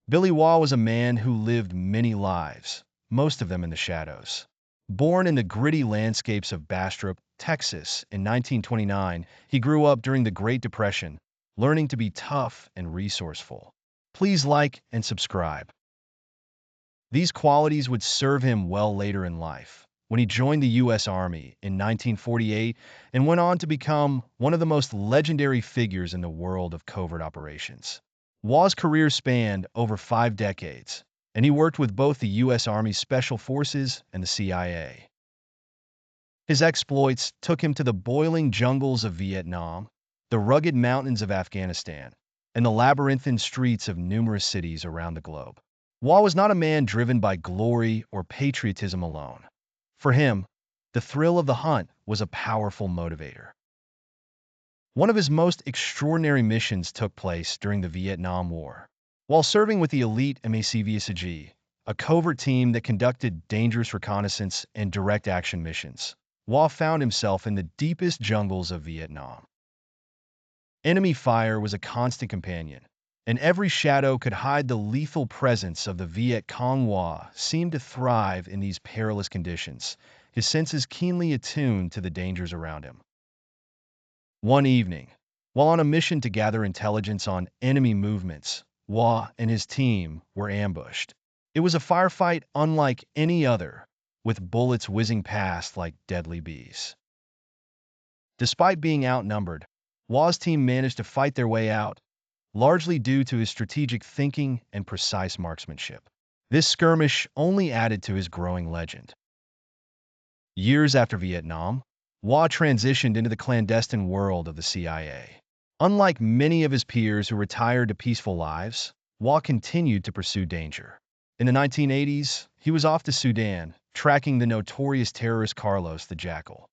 Billy Waugh was a man who lived many lives, most of them in the shadows. Born in the gritty landscapes of Bastrop, Texas, in 1929, he grew up during the Great Depression, learning to be tough and resourceful. Please like and subscribe. These qualities would serve him well later in life, when he joined the U.S. Army in 1948 and went on to become one of the most legendary figures in the world of covert operations. Waugh's career spanned over 5 decades, and he worked with both the U.S. Army Special Forces and the CIA. His exploits took him to the boiling jungles of Vietnam, the rugged mountains of Afghanistan, and the labyrinthine streets of numerous cities around the globe. Waugh was not a man driven by glory or patriotism alone. For him, the thrill of the hunt was a powerful motivator. One of his most extraordinary missions took place during the Vietnam War. While serving with the elite MACVSG, a covert team that conducted dangerous reconnaissance and direct action missions, Waugh found himself in the deepest jungles of Vietnam. Enemy fire was a constant companion, and every shadow could hide the lethal presence of the Viet Cong. Waugh seemed to thrive in these perilous conditions, his senses keenly attuned to the dangers around him. One evening, while on a mission to gather intelligence on enemy movements, Waugh and his team were ambushed. It was a firefight unlike any other, with bullets whizzing past like deadly bees. Despite being outnumbered, Waugh's team managed to fight their way out, largely due to his strategic thinking and precise marksmanship. This skirmish only added to his growing legend. Years after Vietnam, Waugh transitioned into the clandestine world of the CIA. Unlike many of his peers who retired to peaceful lives, Waugh continued to pursue danger. In the 1980s, he was off to Sudan, tracking the notorious terrorist Carlos the Jackal.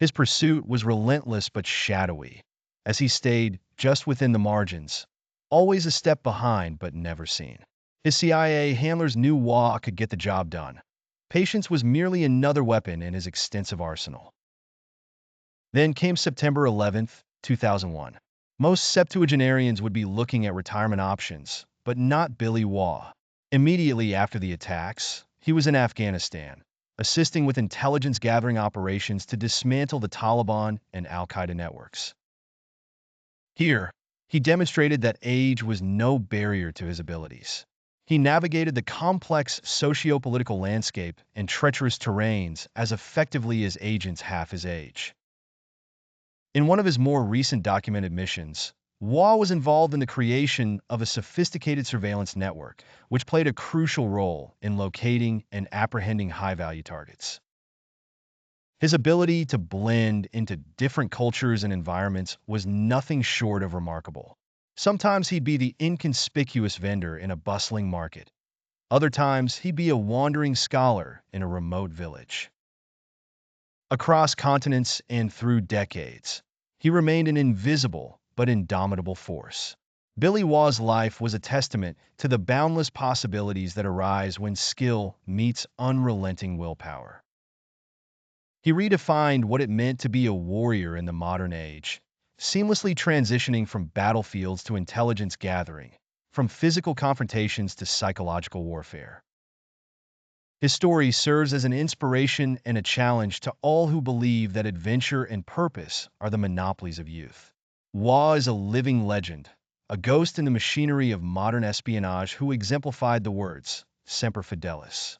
His pursuit was relentless but shadowy, as he stayed just within the margins, always a step behind but never seen. His CIA handlers knew Waugh could get the job done. Patience was merely another weapon in his extensive arsenal. Then came September 11, 2001. Most septuagenarians would be looking at retirement options, but not Billy Waugh. Immediately after the attacks, he was in Afghanistan, assisting with intelligence-gathering operations to dismantle the Taliban and al-Qaeda networks. Here, he demonstrated that age was no barrier to his abilities. He navigated the complex socio-political landscape and treacherous terrains as effectively as agents half his age. In one of his more recent documented missions, Waugh was involved in the creation of a sophisticated surveillance network, which played a crucial role in locating and apprehending high-value targets. His ability to blend into different cultures and environments was nothing short of remarkable. Sometimes he'd be the inconspicuous vendor in a bustling market. Other times, he'd be a wandering scholar in a remote village. Across continents and through decades, he remained an invisible but indomitable force. Billy Waugh's life was a testament to the boundless possibilities that arise when skill meets unrelenting willpower. He redefined what it meant to be a warrior in the modern age, seamlessly transitioning from battlefields to intelligence gathering, from physical confrontations to psychological warfare. His story serves as an inspiration and a challenge to all who believe that adventure and purpose are the monopolies of youth. Waugh is a living legend, a ghost in the machinery of modern espionage who exemplified the words, semper fidelis.